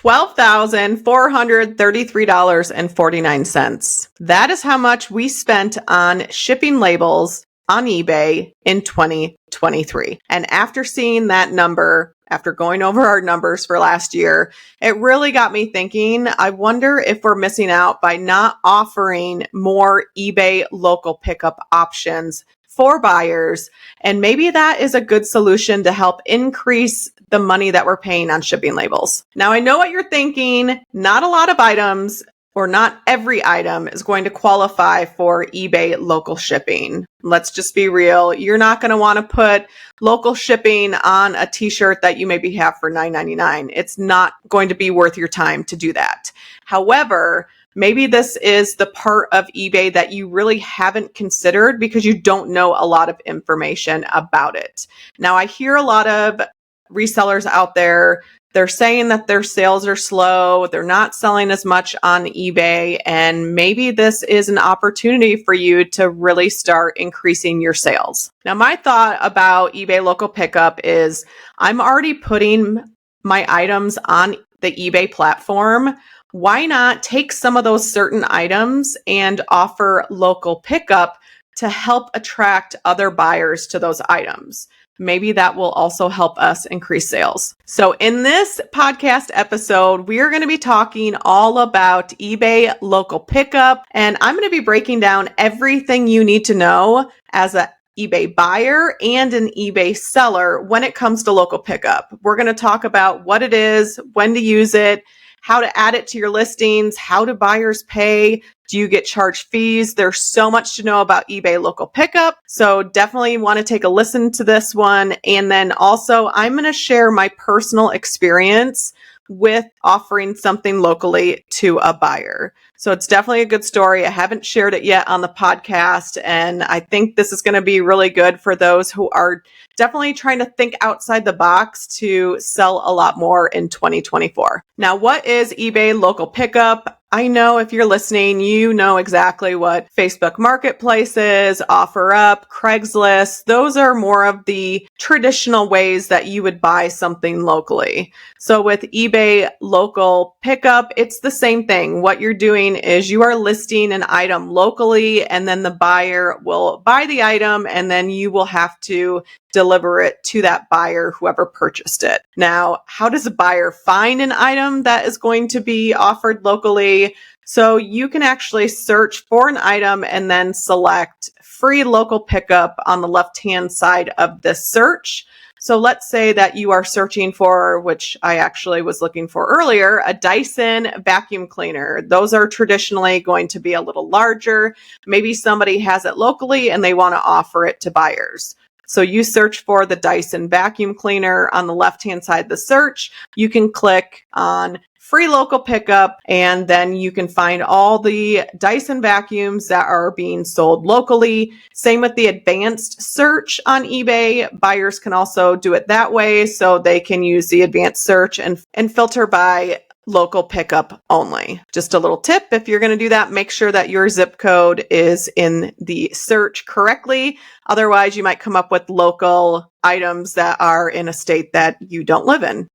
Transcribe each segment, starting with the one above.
$12,433.49. That is how much we spent on shipping labels on eBay in 2023. And after seeing that number, after going over our numbers for last year, it really got me thinking, I wonder if we're missing out by not offering more eBay local pickup options for buyers. And maybe that is a good solution to help increase the money that we're paying on shipping labels. Now, I know what you're thinking. Not a lot of items or not every item is going to qualify for eBay local shipping. Let's just be real. You're not going to want to put local shipping on a t-shirt that you maybe have for $9.99. It's not going to be worth your time to do that. However, maybe this is the part of eBay that you really haven't considered because you don't know a lot of information about it. Now, I hear a lot of resellers out there, they're saying that their sales are slow, they're not selling as much on eBay, and maybe this is an opportunity for you to really start increasing your sales. Now, my thought about eBay local pickup is I'm already putting my items on the eBay platform. Why not take some of those certain items and offer local pickup to help attract other buyers to those items? Maybe that will also help us increase sales. So in this podcast episode, we are going to be talking all about eBay local pickup, and I'm going to be breaking down everything you need to know as an eBay buyer and an eBay seller when it comes to local pickup. We're going to talk about what it is, when to use it, how to add it to your listings, how do buyers pay, do you get charged fees? There's so much to know about eBay local pickup. So definitely want to take a listen to this one. And then also I'm going to share my personal experience with offering something locally to a buyer. So it's definitely a good story. I haven't shared it yet on the podcast, and I think this is going to be really good for those who are definitely trying to think outside the box to sell a lot more in 2024. Now, what is eBay local pickup? I know if you're listening, you know exactly what Facebook Marketplace is, OfferUp, Craigslist. Those are more of the traditional ways that you would buy something locally. So with eBay local pickup, it's the same thing. What you're doing is you are listing an item locally, and then the buyer will buy the item, and then you will have to deliver it to that buyer, whoever purchased it. Now, how does a buyer find an item that is going to be offered locally? So you can actually search for an item and then select free local pickup on the left-hand side of this search. So let's say that you are searching for, which I actually was looking for earlier, a Dyson vacuum cleaner. Those are traditionally going to be a little larger. Maybe somebody has it locally and they want to offer it to buyers. So you search for the Dyson vacuum cleaner on the left-hand side of the search. You can click on free local pickup, and then you can find all the Dyson vacuums that are being sold locally. Same with the advanced search on eBay. Buyers can also do it that way, so they can use the advanced search and filter by local pickup only. Just a little tip, if you're going to do that, make sure that your zip code is in the search correctly. Otherwise, you might come up with local items that are in a state that you don't live in.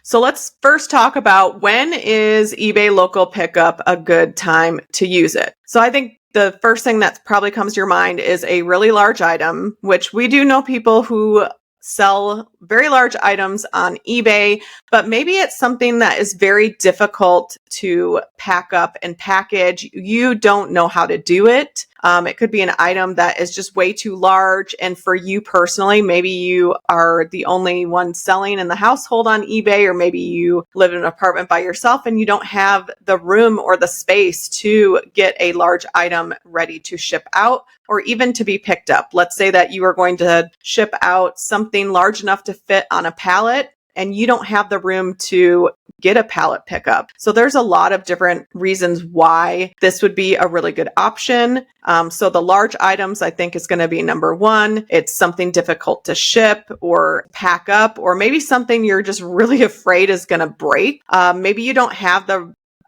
So let's first talk about, when is eBay local pickup a good time to use it? So I think the first thing that probably comes to your mind is a really large item, which we do know people who sell very large items on eBay, but maybe it's something that is very difficult to pack up and package. You don't know how to do it. It could be an item that is just way too large. And for you personally, maybe you are the only one selling in the household on eBay, or maybe you live in an apartment by yourself and you don't have the room or the space to get a large item ready to ship out or even to be picked up. Let's say that you are going to ship out something large enough to fit on a pallet, and you don't have the room to get a pallet pickup. So there's a lot of different reasons why this would be a really good option. So the large items, I think, is going to be number one. It's something difficult to ship or pack up, or maybe something you're just really afraid is going to break. Maybe you don't have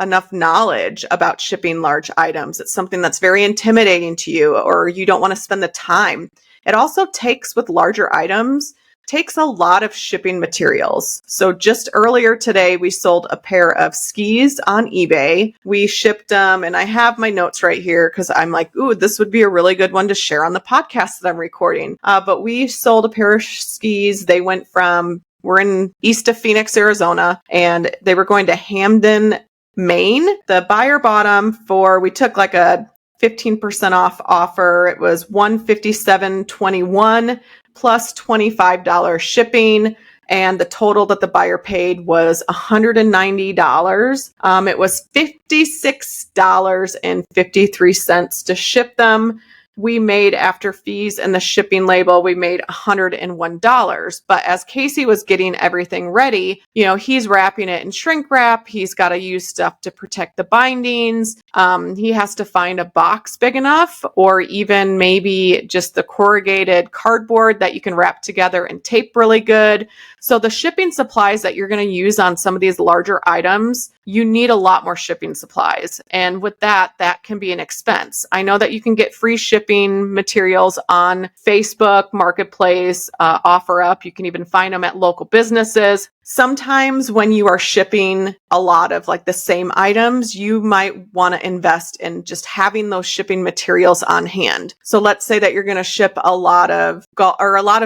enough knowledge about shipping large items. It's something that's very intimidating to you, or you don't want to spend the time. It also takes, with larger items, takes a lot of shipping materials. So just earlier today, we sold a pair of skis on eBay. We shipped them, and I have my notes right here because I'm like, ooh, this would be a really good one to share on the podcast that I'm recording. But we sold a pair of skis. They went from, we're in east of Phoenix, Arizona, and they were going to Hamden, Maine. The buyer bought them for, we took like a 15% off offer. It was $157.21 plus $25 shipping. And the total that the buyer paid was $190. It was $56.53 to ship them. We made, after fees and the shipping label, we made $101. But as Casey was getting everything ready, he's wrapping it in shrink wrap. He's got to use stuff to protect the bindings. He has to find a box big enough, or even maybe just the corrugated cardboard that you can wrap together and tape really good. So the shipping supplies that you're going to use on some of these larger items, you need a lot more shipping supplies. And with that can be an expense. I know that you can get free shipping materials on Facebook Marketplace, OfferUp. You can even find them at local businesses. Sometimes when you are shipping a lot of like the same items, you might want to invest in just having those shipping materials on hand. So let's say that you're going to ship a lot of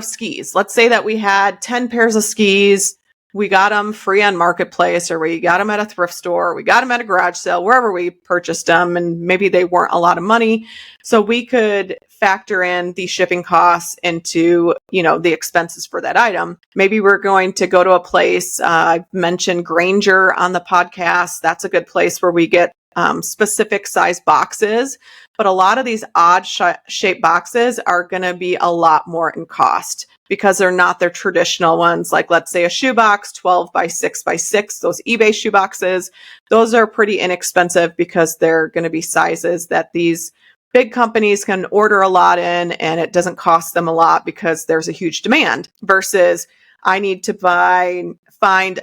skis. Let's say that we had 10 pairs of skis. We got them free on Marketplace, or we got them at a thrift store, or we got them at a garage sale, wherever we purchased them, and maybe they weren't a lot of money. So we could factor in the shipping costs into, the expenses for that item. Maybe we're going to go to a place, I've mentioned Granger on the podcast. That's a good place where we get specific size boxes. But a lot of these odd shaped boxes are going to be a lot more in cost because they're not their traditional ones. Like, let's say a shoebox, 12 by 6 by 6, those eBay shoe boxes, those are pretty inexpensive because they're going to be sizes that these big companies can order a lot in, and it doesn't cost them a lot because there's a huge demand, versus I need to find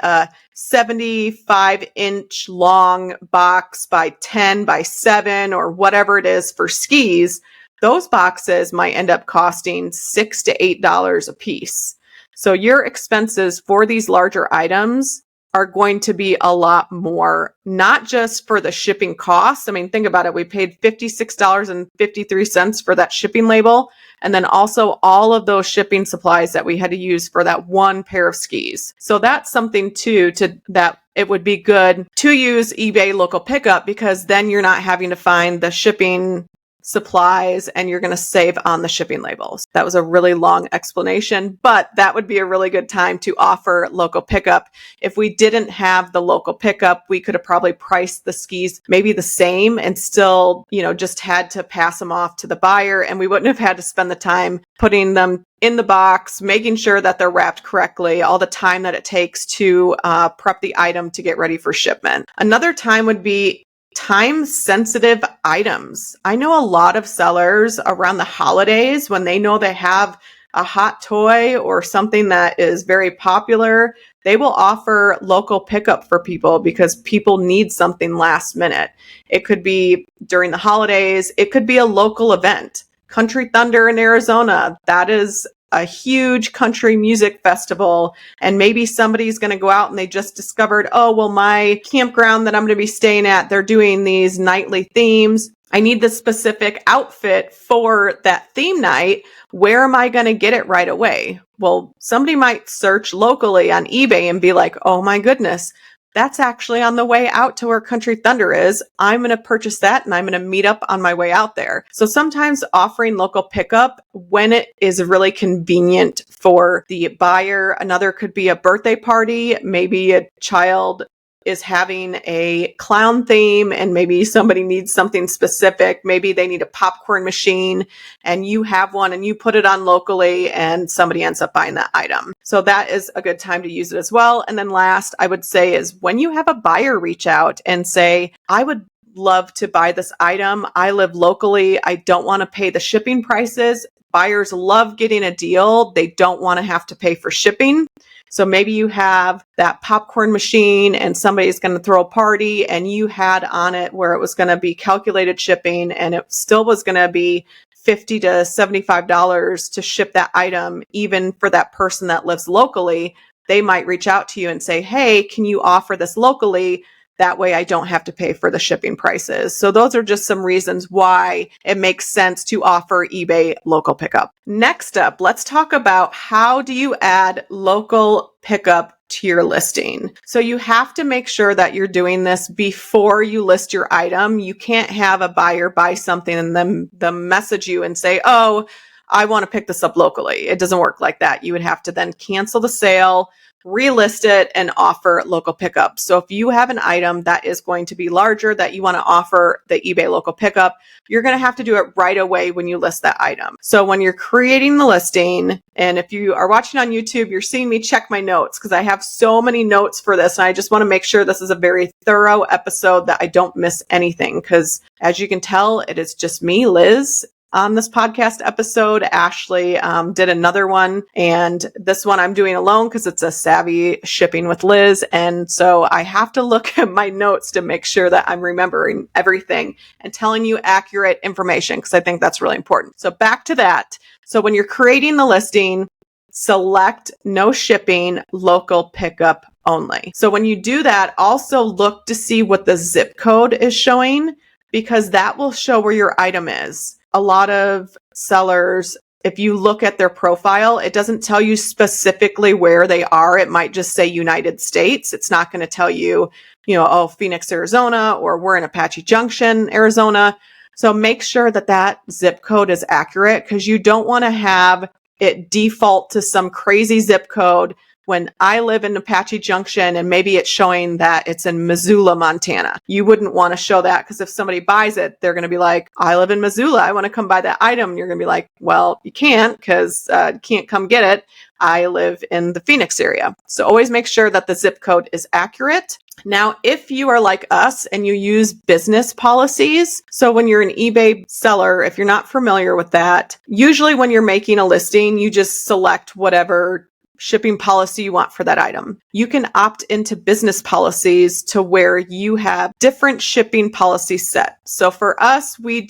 a 75-inch long box by 10 by 7 or whatever it is for skis. Those boxes might end up costing $6 to $8 a piece. So your expenses for these larger items are going to be a lot more, not just for the shipping costs. I mean, think about it. We paid $56.53 for that shipping label, and then also all of those shipping supplies that we had to use for that one pair of skis. So that's something too, that it would be good to use eBay local pickup, because then you're not having to find the shipping supplies and you're going to save on the shipping labels. That was a really long explanation, but that would be a really good time to offer local pickup. If we didn't have the local pickup, we could have probably priced the skis maybe the same and still, just had to pass them off to the buyer, and we wouldn't have had to spend the time putting them in the box, making sure that they're wrapped correctly, all the time that it takes to prep the item to get ready for shipment. Another time would be time-sensitive items. I know a lot of sellers around the holidays, when they know they have a hot toy or something that is very popular, they will offer local pickup for people because people need something last minute. It could be during the holidays. It could be a local event. Country Thunder in Arizona, that is a huge country music festival, and maybe somebody's going to go out and they just discovered, oh, well, my campground that I'm going to be staying at, they're doing these nightly themes. I need the specific outfit for that theme night. Where am I going to get it right away? Well, somebody might search locally on eBay and be like, oh my goodness, that's actually on the way out to where Country Thunder is. I'm going to purchase that and I'm going to meet up on my way out there. So sometimes offering local pickup when it is really convenient for the buyer. Another could be a birthday party. Maybe a child is having a clown theme and maybe somebody needs something specific. Maybe they need a popcorn machine and you have one and you put it on locally and somebody ends up buying that item. So that is a good time to use it as well. And then last, I would say, is when you have a buyer reach out and say, I would love to buy this item. I live locally. I don't want to pay the shipping prices. Buyers love getting a deal. They don't want to have to pay for shipping. So maybe you have that popcorn machine and somebody's going to throw a party and you had on it where it was going to be calculated shipping and it still was going to be $50 to $75 to ship that item, even for that person that lives locally, they might reach out to you and say, hey, can you offer this locally? That way I don't have to pay for the shipping prices. So those are just some reasons why it makes sense to offer eBay local pickup. Next up, let's talk about how do you add local pickup to your listing. So you have to make sure that you're doing this before you list your item. You can't have a buyer buy something and then message you and say, oh, I want to pick this up locally. It doesn't work like that. You would have to then cancel the sale, relist it, and offer local pickup. So if you have an item that is going to be larger that you want to offer the eBay local pickup, you're going to have to do it right away when you list that item. So when you're creating the listing, and if you are watching on YouTube, you're seeing me check my notes because I have so many notes for this. And I just want to make sure this is a very thorough episode that I don't miss anything. Because as you can tell, it is just me, Liz, on this podcast episode. Ashley did another one, and this one I'm doing alone because it's a savvy shipping with Liz. And so I have to look at my notes to make sure that I'm remembering everything and telling you accurate information because I think that's really important. So back to that. So when you're creating the listing, select no shipping, local pickup only. So when you do that, also look to see what the zip code is showing because that will show where your item is. A lot of sellers, if you look at their profile, it doesn't tell you specifically where they are. It might just say United States. It's not going to tell you, oh, Phoenix, Arizona, or we're in Apache Junction, Arizona. So make sure that that zip code is accurate because you don't want to have it default to some crazy zip code when I live in Apache Junction and maybe it's showing that it's in Missoula, Montana. You wouldn't want to show that because if somebody buys it, they're going to be like, I live in Missoula. I want to come buy that item. And you're going to be like, well, you can't because you can't come get it. I live in the Phoenix area. So always make sure that the zip code is accurate. Now, if you are like us and you use business policies, so when you're an eBay seller, if you're not familiar with that, usually when you're making a listing, you just select whatever shipping policy you want for that item. You can opt into business policies to where you have different shipping policies set. So for us, we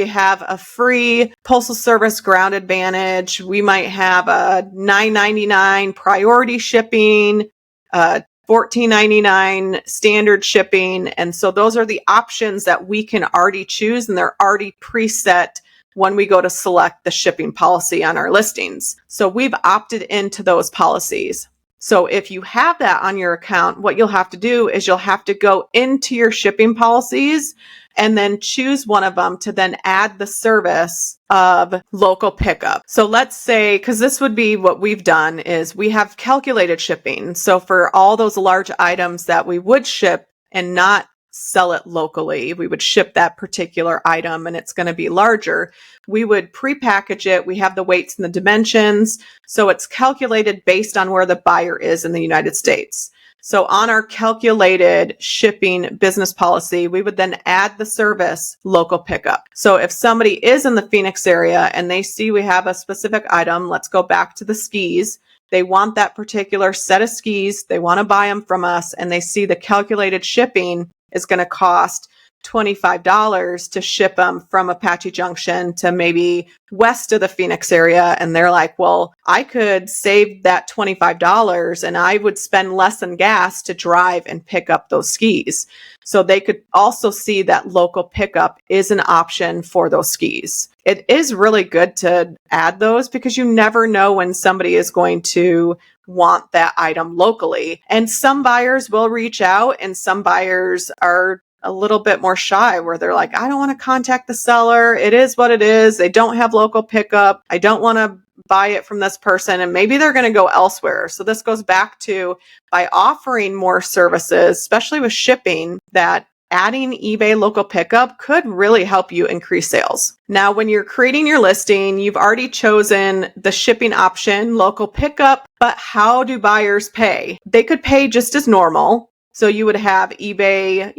have a free postal service ground advantage. We might have a $9.99 priority shipping, $14.99 standard shipping. And so those are the options that we can already choose and they're already preset when we go to select the shipping policy on our listings. So we've opted into those policies. So if you have that on your account, what you'll have to do is you'll have to go into your shipping policies and then choose one of them to then add the service of local pickup. So let's say, because this would be what we've done is we have calculated shipping. So for all those large items that we would ship and not sell it locally, we would ship that particular item and it's going to be larger. We would prepackage it. We have the weights and the dimensions. So it's calculated based on where the buyer is in the United States. So on our calculated shipping business policy, we would then add the service local pickup. So if somebody is in the Phoenix area and they see we have a specific item, let's go back to the skis. They want that particular set of skis. They want to buy them from us and they see the calculated shipping is going to cost $25 to ship them from Apache Junction to maybe west of the Phoenix area. And they're like, well, I could save that $25 and I would spend less in gas to drive and pick up those skis. So they could also see that local pickup is an option for those skis. It is really good to add those because you never know when somebody is going to want that item locally. And some buyers will reach out and some buyers are a little bit more shy where they're like, I don't want to contact the seller. It is what it is. They don't have local pickup. I don't want to buy it from this person. And maybe they're going to go elsewhere. So this goes back to by offering more services, especially with shipping, that adding eBay local pickup could really help you increase sales. Now, when you're creating your listing, you've already chosen the shipping option, local pickup, but how do buyers pay? They could pay just as normal. So you would have eBay,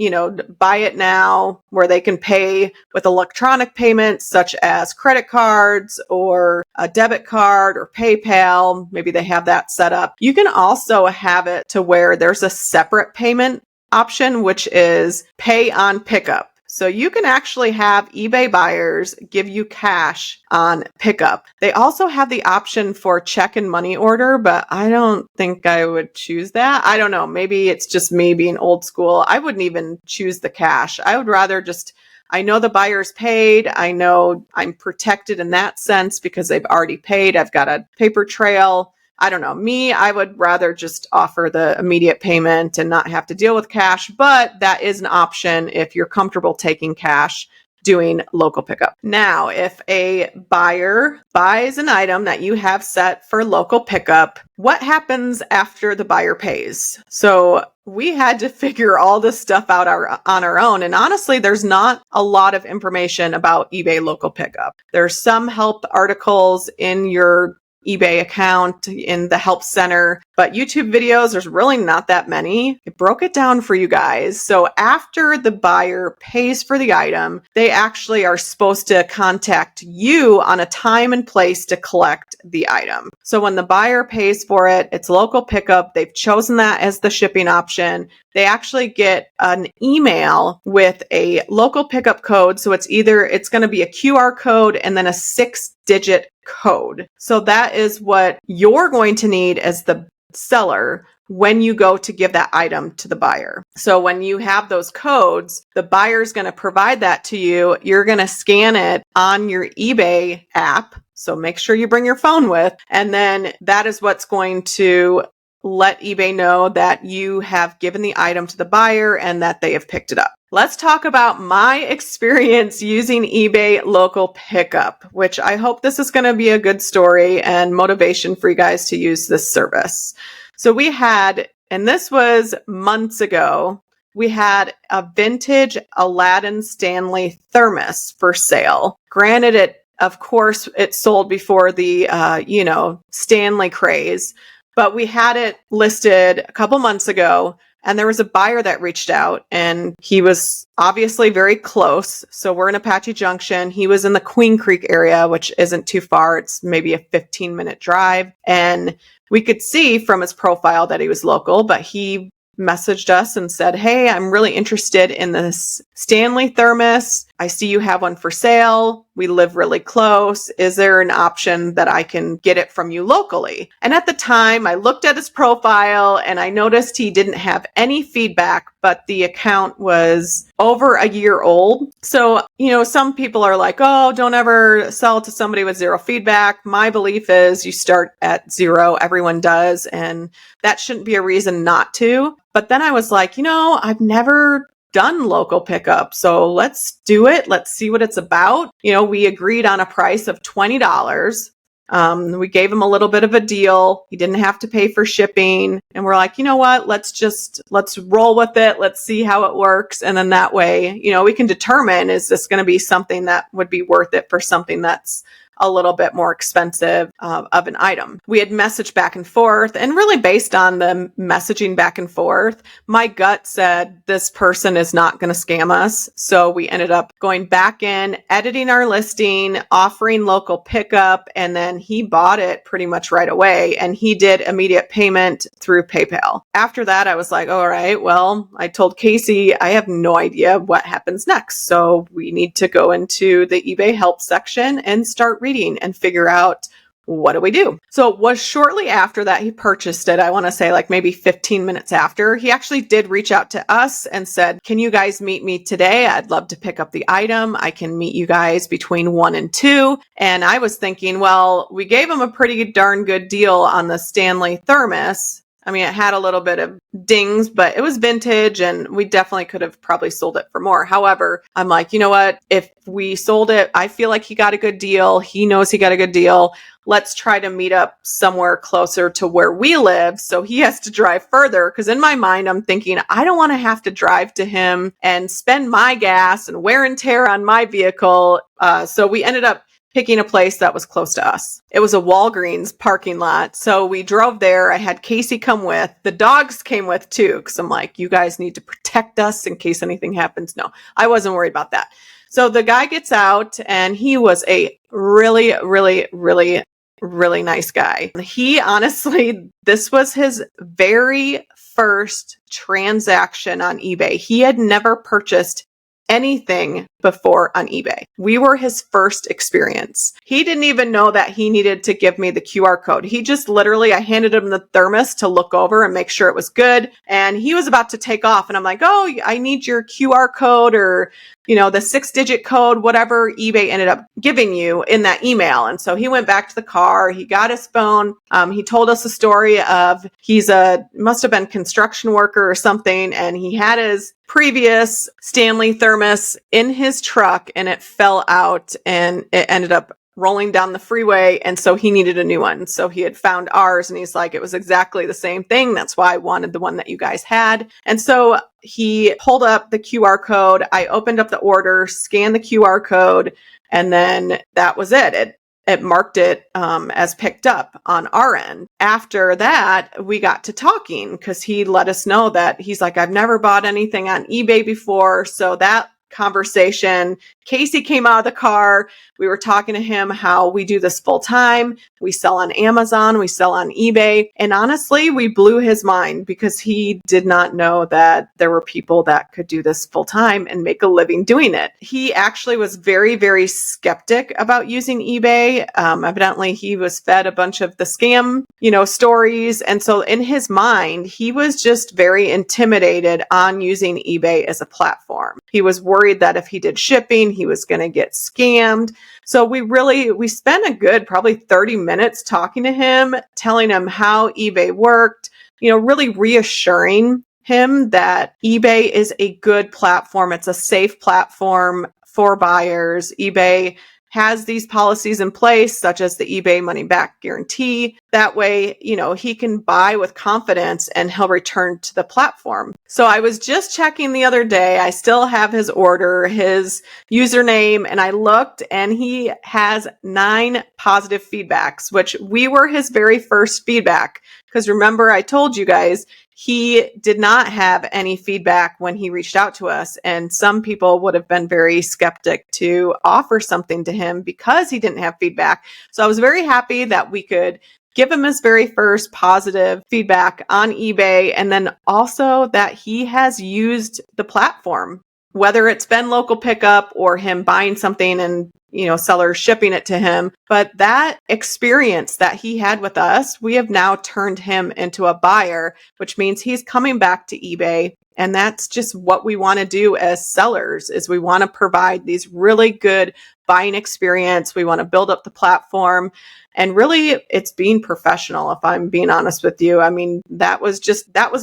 buy it now, where they can pay with electronic payments such as credit cards or a debit card or PayPal. Maybe they have that set up. You can also have it to where there's a separate payment option, which is pay on pickup. So you can actually have eBay buyers give you cash on pickup. They also have the option for check and money order, but I don't think I would choose that. I don't know. Maybe it's just me being old school. I wouldn't even choose the cash. I would rather just, I know the buyer's paid. I know I'm protected in that sense because they've already paid. I've got a paper trail. I don't know. Me, I would rather just offer the immediate payment and not have to deal with cash, but that is an option if you're comfortable taking cash doing local pickup. Now, if a buyer buys an item that you have set for local pickup, what happens after the buyer pays? So we had to figure all this stuff out on our own. And honestly, there's not a lot of information about eBay local pickup. There's some help articles in your eBay account in the help center, but YouTube videos, there's really not that many. It broke it down for you guys. So after the buyer pays for the item, they actually are supposed to contact you on a time and place to collect the item. So when the buyer pays for it, it's local pickup. They've chosen that as the shipping option. They actually get an email with a local pickup code. So it's going to be a QR code and then a 6-digit code. So that is what you're going to need as the seller when you go to give that item to the buyer. So when you have those codes, the buyer's going to provide that to you. You're going to scan it on your eBay app. So make sure you bring your phone with, and then that is what's going to let eBay know that you have given the item to the buyer and that they have picked it up. Let's talk about my experience using eBay local pickup, which I hope this is going to be a good story and motivation for you guys to use this service. So we had, and this was months ago, we had a vintage Aladdin Stanley thermos for sale. Granted, of course, it sold before the, Stanley craze. But we had it listed a couple months ago, and there was a buyer that reached out, and he was obviously very close. So we're in Apache Junction. He was in the Queen Creek area, which isn't too far. It's maybe a 15-minute drive. And we could see from his profile that he was local, but he messaged us and said, "Hey, I'm really interested in this Stanley thermos. I see you have one for sale. We live really close. Is there an option that I can get it from you locally?" And at the time, I looked at his profile and I noticed he didn't have any feedback, but the account was over a year old. So, some people are like, "Oh, don't ever sell to somebody with zero feedback." My belief is you start at zero. Everyone does. And that shouldn't be a reason not to. But then I was like, I've never done local pickup. So let's do it. Let's see what it's about. We agreed on a price of $20. We gave him a little bit of a deal. He didn't have to pay for shipping. And we're like, you know what? Let's roll with it. Let's see how it works. And then that way, we can determine, is this going to be something that would be worth it for something that's a little bit more expensive of an item. We had messaged back and forth, and really based on the messaging back and forth, my gut said this person is not going to scam us. So we ended up going back in, editing our listing, offering local pickup, and then he bought it pretty much right away, and he did immediate payment through PayPal. After that, I was like, all right, well, I told Casey, I have no idea what happens next. So we need to go into the eBay help section and start reading and figure out, what do we do? So it was shortly after that he purchased it. I want to say like maybe 15 minutes after. He actually did reach out to us and said, "Can you guys meet me today? I'd love to pick up the item. I can meet you guys between 1 and 2. And I was thinking, well, we gave him a pretty darn good deal on the Stanley thermos. I mean, it had a little bit of dings, but it was vintage and we definitely could have probably sold it for more. However, I'm like, you know what? If we sold it, I feel like he got a good deal. He knows he got a good deal. Let's try to meet up somewhere closer to where we live. So he has to drive further. Because in my mind, I'm thinking, I don't want to have to drive to him and spend my gas and wear and tear on my vehicle. So we ended up picking a place that was close to us. It was a Walgreens parking lot. So we drove there. I had Casey come with. The dogs came with too, because I'm like, you guys need to protect us in case anything happens. No, I wasn't worried about that. So the guy gets out, and he was a really, really, really, really nice guy. He honestly, this was his very first transaction on eBay. He had never purchased anything before on eBay. We were his first experience. He didn't even know that he needed to give me the QR code. He just literally, I handed him the thermos to look over and make sure it was good. And he was about to take off. And I'm like, oh, I need your QR code or, the 6-digit code, whatever eBay ended up giving you in that email. And so he went back to the car. He got his phone. He told us a story of must have been construction worker or something. And he had his previous Stanley thermos in his truck and it fell out and it ended up rolling down the freeway. And so he needed a new one. So he had found ours and he's like, it was exactly the same thing. That's why I wanted the one that you guys had. And so he pulled up the QR code. I opened up the order, scanned the QR code, and then that was it. It marked it as picked up on our end. After that, we got to talking because he let us know that he's like, I've never bought anything on eBay before. So that conversation, Casey came out of the car. We were talking to him how we do this full time. We sell on Amazon, we sell on eBay. And honestly, we blew his mind because he did not know that there were people that could do this full time and make a living doing it. He actually was very, very skeptic about using eBay. Evidently, he was fed a bunch of the scam, stories. And so in his mind, he was just very intimidated on using eBay as a platform. He was worried that if he did shipping, he was going to get scammed. So we spent a good probably 30 minutes talking to him, telling him how eBay worked, really reassuring him that eBay is a good platform. It's a safe platform for buyers. eBay has these policies in place, such as the eBay money back guarantee. That way, he can buy with confidence and he'll return to the platform. So I was just checking the other day. I still have his order, his username, and I looked and he has 9 positive feedbacks, which we were his very first feedback. Because remember, I told you guys, he did not have any feedback when he reached out to us. And some people would have been very skeptic to offer something to him because he didn't have feedback. So I was very happy that we could give him his very first positive feedback on eBay. And then also that he has used the platform, whether it's been local pickup or him buying something and sellers shipping it to him. But that experience that he had with us, we have now turned him into a buyer, which means he's coming back to eBay. And that's just what we want to do as sellers, is we want to provide these really good buying experience. We want to build up the platform. And really, it's being professional, if I'm being honest with you. I mean, that was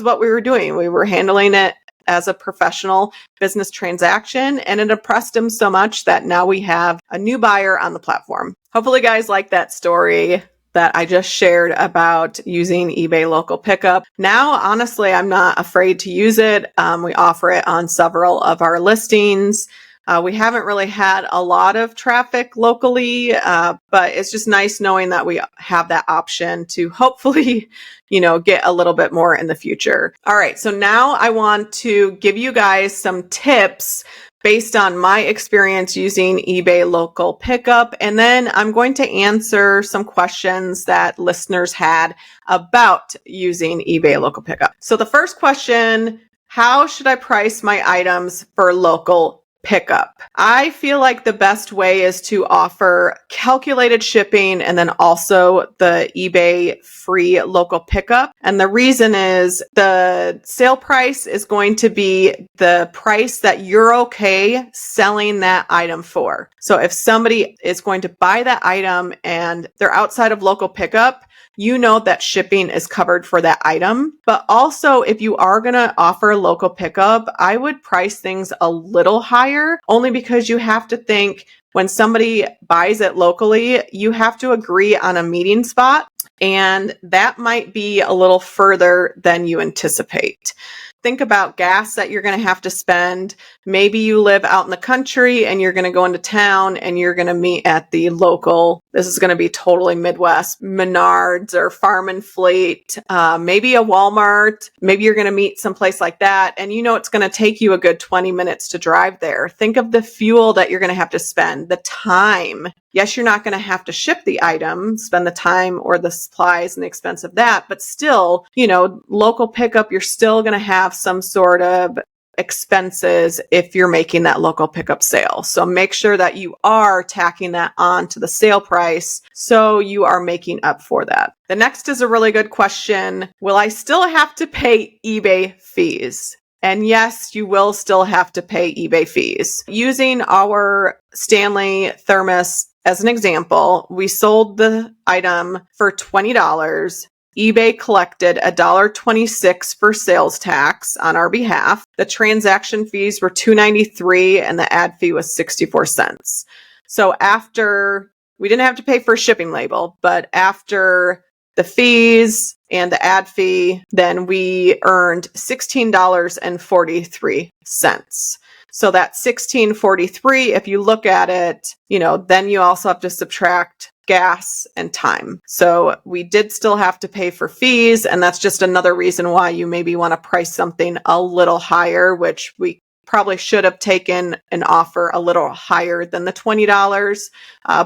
what we were doing. We were handling it as a professional business transaction, and it impressed him so much that now we have a new buyer on the platform. Hopefully, guys like that story that I just shared about using eBay local pickup. Now, honestly, I'm not afraid to use it. We offer it on several of our listings. We haven't really had a lot of traffic locally, but it's just nice knowing that we have that option to hopefully, get a little bit more in the future. All right. So now I want to give you guys some tips based on my experience using eBay local pickup. And then I'm going to answer some questions that listeners had about using eBay local pickup. So the first question, how should I price my items for local pickup? I feel like the best way is to offer calculated shipping and then also the eBay free local pickup. And the reason is the sale price is going to be the price that you're okay selling that item for. So if somebody is going to buy that item and they're outside of local pickup, that shipping is covered for that item. But also, if you are going to offer local pickup, I would price things a little higher, only because you have to think when somebody buys it locally, you have to agree on a meeting spot, and that might be a little further than you anticipate. Think about gas that you're going to have to spend. Maybe you live out in the country and you're going to go into town and you're going to meet at the local, this is going to be totally Midwest, Menards or Farm and Fleet, maybe a Walmart. Maybe you're going to meet someplace like that. And it's going to take you a good 20 minutes to drive there. Think of the fuel that you're going to have to spend, the time. Yes, you're not going to have to ship the item, spend the time or the supplies and the expense of that, but still, local pickup, you're still going to have some sort of expenses if you're making that local pickup sale. So make sure that you are tacking that on to the sale price so you are making up for that. The next is a really good question. Will I still have to pay eBay fees? And yes, you will still have to pay eBay fees. Using our Stanley thermos as an example, we sold the item for $20. eBay collected $1.26 for sales tax on our behalf. The transaction fees were $2.93 and the ad fee was 64 cents. So after, we didn't have to pay for a shipping label, but after the fees and the ad fee, then we earned $16.43. So that $16.43, if you look at it, then you also have to subtract gas and time. So we did still have to pay for fees, and that's just another reason why you maybe want to price something a little higher, which we probably should have taken an offer a little higher than the $20,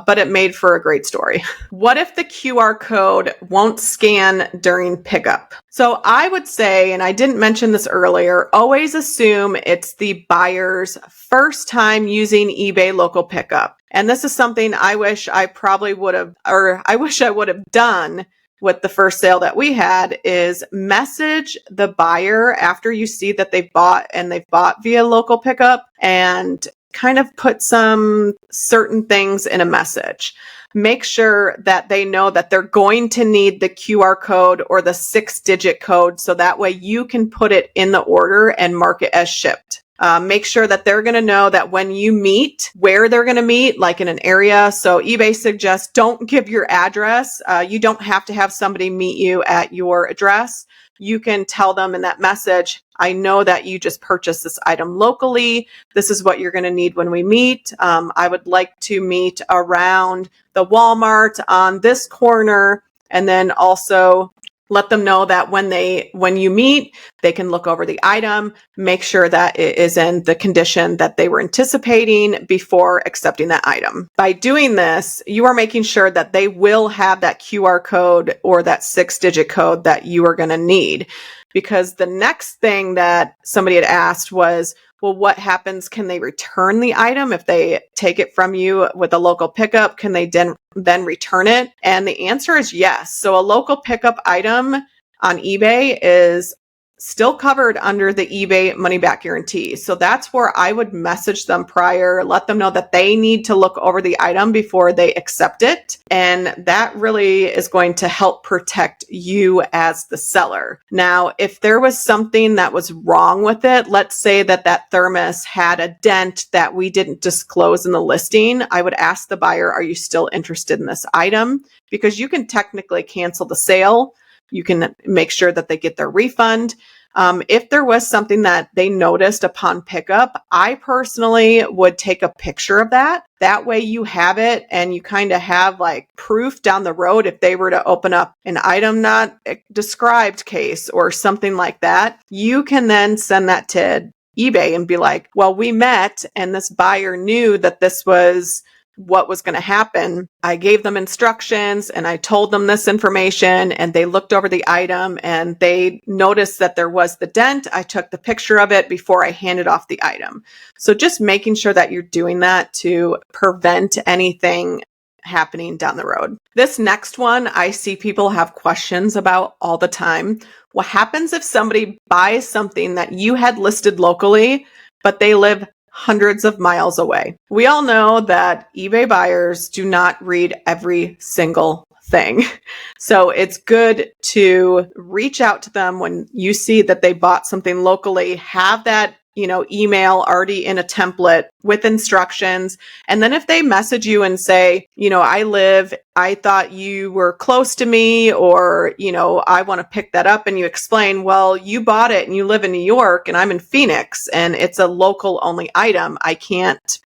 but it made for a great story. What if the QR code won't scan during pickup? So I would say, and I didn't mention this earlier, always assume it's the buyer's first time using eBay local pickup. And this is something I wish I would have done with the first sale that we had, is message the buyer after you see that they've bought via local pickup, and kind of put some certain things in a message. Make sure that they know that they're going to need the QR code or the 6-digit code, so that way you can put it in the order and mark it as shipped. Make sure that they're going to know that when you meet, where they're going to meet, like in an area. So eBay suggests don't give your address. You don't have to have somebody meet you at your address. You can tell them in that message, I know that you just purchased this item locally. This is what you're going to need when we meet. I would like to meet around the Walmart on this corner. And then also let them know that when you meet, they can look over the item, make sure that it is in the condition that they were anticipating before accepting that item. By doing this, you are making sure that they will have that QR code or that 6-digit code that you are going to need. Because the next thing that somebody had asked was, well, what happens? Can they return the item if they take it from you with a local pickup? Can they then return it? And the answer is yes. So a local pickup item on eBay is still covered under the eBay money back guarantee. So that's where I would message them prior, let them know that they need to look over the item before they accept it. And that really is going to help protect you as the seller. Now, if there was something that was wrong with it, let's say that thermos had a dent that we didn't disclose in the listing, I would ask the buyer, are you still interested in this item? Because you can technically cancel the sale. You can make sure that they get their refund. If there was something that they noticed upon pickup, I personally would take a picture of that. That way you have it and you kind of have like proof down the road if they were to open up an item not described case or something like that. You can then send that to eBay and be like, well, we met and this buyer knew that this was what was going to happen. I gave them instructions and I told them this information, and they looked over the item and they noticed that there was the dent. I took the picture of it before I handed off the item. So just making sure that you're doing that to prevent anything happening down the road. This next one, I see people have questions about all the time. What happens if somebody buys something that you had listed locally, but they live hundreds of miles away? We all know that eBay buyers do not read every single thing. So it's good to reach out to them when you see that they bought something locally, have that email already in a template with instructions. And then if they message you and say, I thought you were close to me, or, I want to pick that up, and you explain, well, you bought it and you live in New York and I'm in Phoenix and it's a local only item.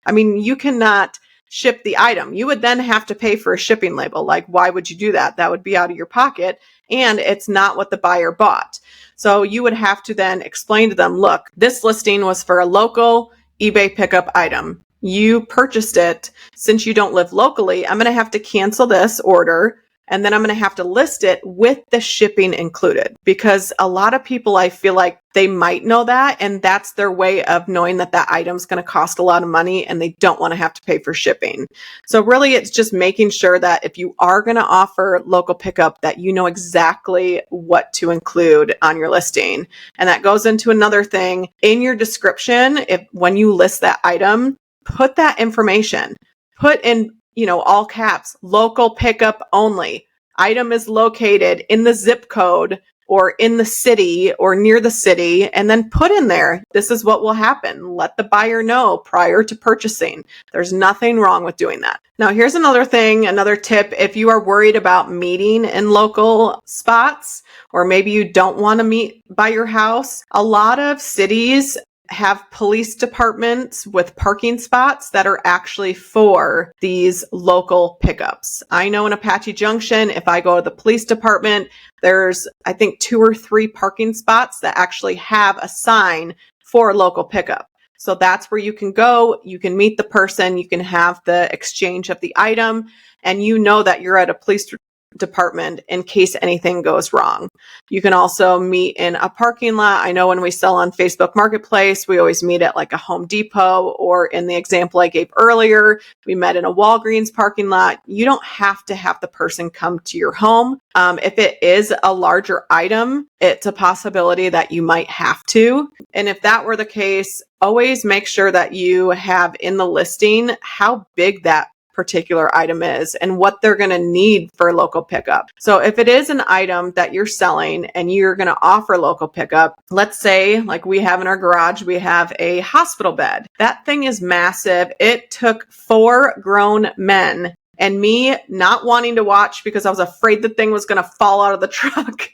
You cannot ship the item. You would then have to pay for a shipping label. Like, why would you do that? That would be out of your pocket, and it's not what the buyer bought. So you would have to then explain to them, look, this listing was for a local eBay pickup item. You purchased it. Since you don't live locally, I'm going to have to cancel this order. And then I'm going to have to list it with the shipping included, because a lot of people, I feel like they might know that, and that's their way of knowing that that item's going to cost a lot of money and they don't want to have to pay for shipping. So really, it's just making sure that if you are going to offer local pickup, that you know exactly what to include on your listing. And that goes into another thing in your description. If when you list that item, put that information, put in, all caps, local pickup only. Item is located in the zip code or in the city or near the city, and then put in there, this is what will happen. Let the buyer know prior to purchasing. There's nothing wrong with doing that. Now, here's another thing, another tip. If you are worried about meeting in local spots, or maybe you don't want to meet by your house, a lot of cities have police departments with parking spots that are actually for these local pickups. I know in Apache Junction, if I go to the police department, there's, I think, 2 or 3 parking spots that actually have a sign for local pickup. So that's where you can go, you can meet the person, you can have the exchange of the item, and you know that you're at a police department in case anything goes wrong. You can also meet in a parking lot. I know when we sell on Facebook Marketplace, we always meet at like a Home Depot, or in the example I gave earlier, we met in a Walgreens parking lot. You don't have to have the person come to your home. If it is a larger item, it's a possibility that you might have to. And if that were the case, always make sure that you have in the listing how big that particular item is and what they're going to need for local pickup. So if it is an item that you're selling and you're going to offer local pickup, let's say like we have in our garage, we have a hospital bed. That thing is massive. It took 4 grown men and me not wanting to watch because I was afraid the thing was going to fall out of the truck.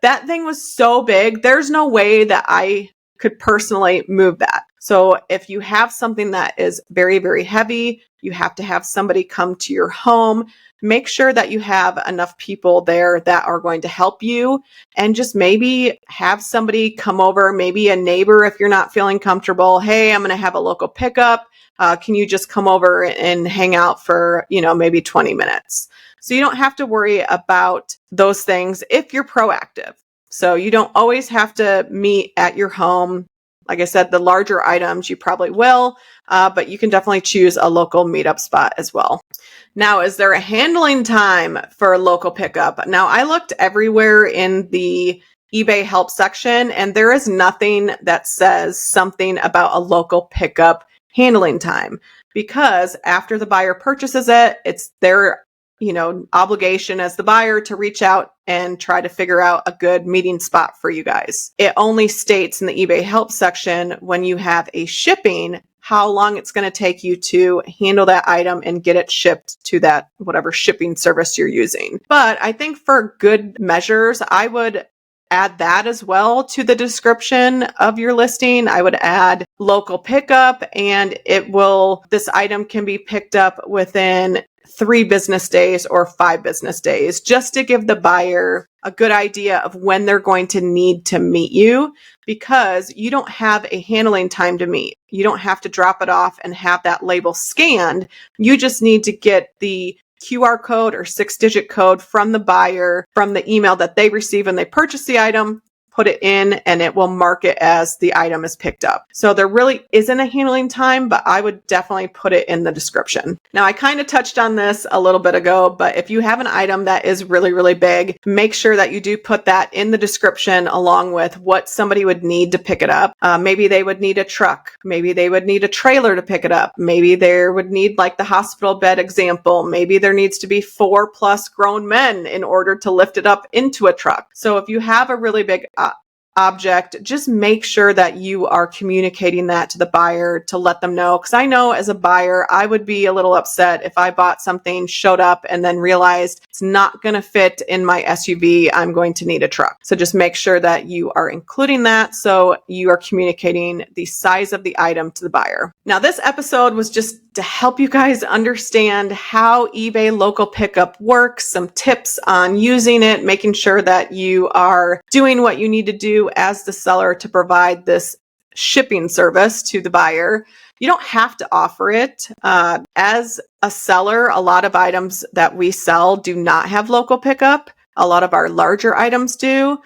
That thing was so big. There's no way that I could personally move that. So if you have something that is very, very heavy, you have to have somebody come to your home. Make sure that you have enough people there that are going to help you, and just maybe have somebody come over, maybe a neighbor if you're not feeling comfortable. Hey, I'm going to have a local pickup. Can you just come over and hang out for, maybe 20 minutes? So you don't have to worry about those things if you're proactive. So you don't always have to meet at your home. Like I said, the larger items you probably will, but you can definitely choose a local meetup spot as well. Now, is there a handling time for local pickup? Now, I looked everywhere in the eBay help section, and there is nothing that says something about a local pickup handling time, because after the buyer purchases it, it's their obligation as the buyer to reach out and try to figure out a good meeting spot for you guys. It only states in the eBay help section when you have a shipping, how long it's going to take you to handle that item and get it shipped to that whatever shipping service you're using. But I think for good measures, I would add that as well to the description of your listing. I would add local pickup, and this item can be picked up within 3 business days or 5 business days, just to give the buyer a good idea of when they're going to need to meet you, because you don't have a handling time to meet. You don't have to drop it off and have that label scanned. You just need to get the QR code or 6-digit code from the buyer, from the email that they receive when they purchase the item, put it in, and it will mark it as the item is picked up. So there really isn't a handling time, but I would definitely put it in the description. Now, I kind of touched on this a little bit ago, but if you have an item that is really, really big, make sure that you do put that in the description along with what somebody would need to pick it up. Maybe they would need a truck. Maybe they would need a trailer to pick it up. Maybe they would need, like the hospital bed example, maybe there needs to be 4+ grown men in order to lift it up into a truck. So if you have a really big object, just make sure that you are communicating that to the buyer to let them know. Because I know as a buyer, I would be a little upset if I bought something, showed up, and then realized it's not going to fit in my SUV. I'm going to need a truck. So just make sure that you are including that, so you are communicating the size of the item to the buyer. Now, this episode was just to help you guys understand how eBay local pickup works, some tips on using it, making sure that you are doing what you need to do as the seller to provide this shipping service to the buyer. You don't have to offer it. As a seller, a lot of items that we sell do not have local pickup. A lot of our larger items do.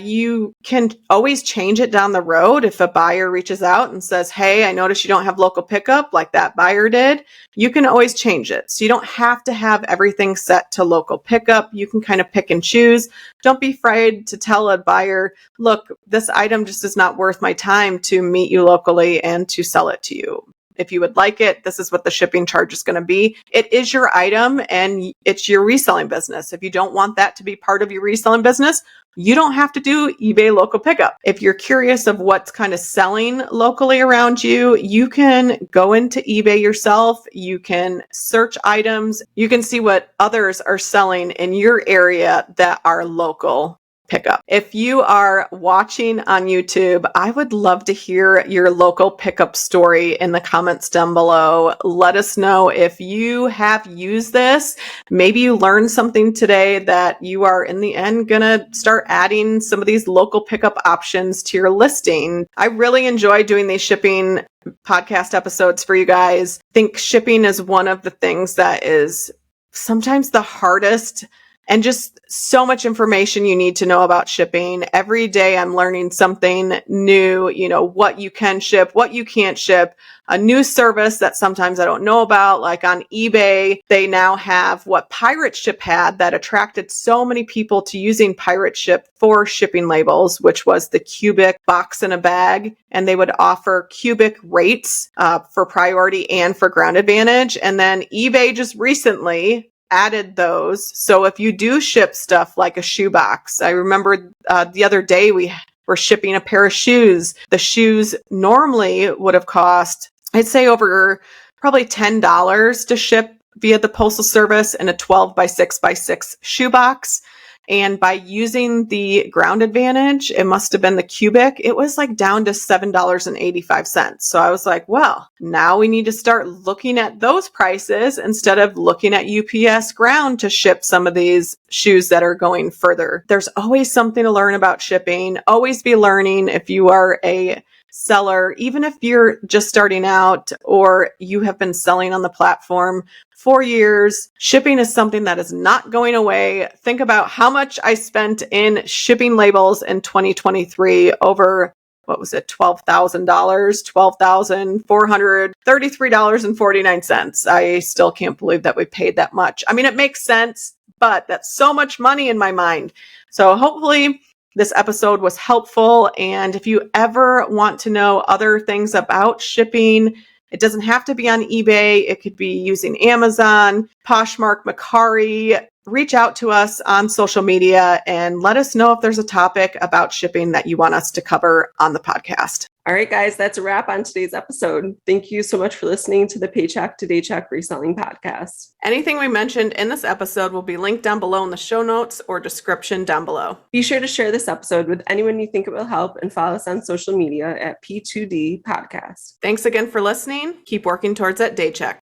You can always change it down the road if a buyer reaches out and says, hey, I noticed you don't have local pickup like that buyer did. You can always change it. So you don't have to have everything set to local pickup. You can kind of pick and choose. Don't be afraid to tell a buyer, look, this item just is not worth my time to meet you locally and to sell it to you. If you would like it, this is what the shipping charge is going to be. It is your item and it's your reselling business. If you don't want that to be part of your reselling business, you don't have to do eBay local pickup. If you're curious of what's kind of selling locally around you, you can go into eBay yourself. You can search items. You can see what others are selling in your area that are local pickup. If you are watching on YouTube, I would love to hear your local pickup story in the comments down below. Let us know if you have used this. Maybe you learned something today that you are in the end going to start adding some of these local pickup options to your listing. I really enjoy doing these shipping podcast episodes for you guys. I think shipping is one of the things that is sometimes the hardest, and just so much information you need to know about shipping. Every day I'm learning something new, what you can ship, what you can't ship, a new service that sometimes I don't know about. Like on eBay, they now have what Pirate Ship had that attracted so many people to using Pirate Ship for shipping labels, which was the cubic box in a bag. And they would offer cubic rates for priority and for ground advantage. And then eBay just recently added those. So if you do ship stuff like a shoebox, I remember the other day we were shipping a pair of shoes. The shoes normally would have cost, I'd say over probably $10 to ship via the postal service in a 12 by 6 by 6 shoebox. And by using the ground advantage, it must have been the cubic, it was like down to $7.85. So I was like, well, now we need to start looking at those prices instead of looking at UPS ground to ship some of these shoes that are going further. There's always something to learn about shipping. Always be learning if you are a seller, even if you're just starting out or you have been selling on the platform for years. Shipping is something that is not going away. Think about how much I spent in shipping labels in 2023 over, what was it, $12,000, $12,433.49. I still can't believe that we paid that much. I mean, it makes sense, but that's so much money in my mind. So hopefully this episode was helpful. And if you ever want to know other things about shipping, it doesn't have to be on eBay. It could be using Amazon, Poshmark, Mercari. Reach out to us on social media and let us know if there's a topic about shipping that you want us to cover on the podcast. All right, guys, that's a wrap on today's episode. Thank you so much for listening to the Paycheck to Daycheck Reselling Podcast. Anything we mentioned in this episode will be linked down below in the show notes or description down below. Be sure to share this episode with anyone you think it will help and follow us on social media at P2D Podcast. Thanks again for listening. Keep working towards that Daycheck.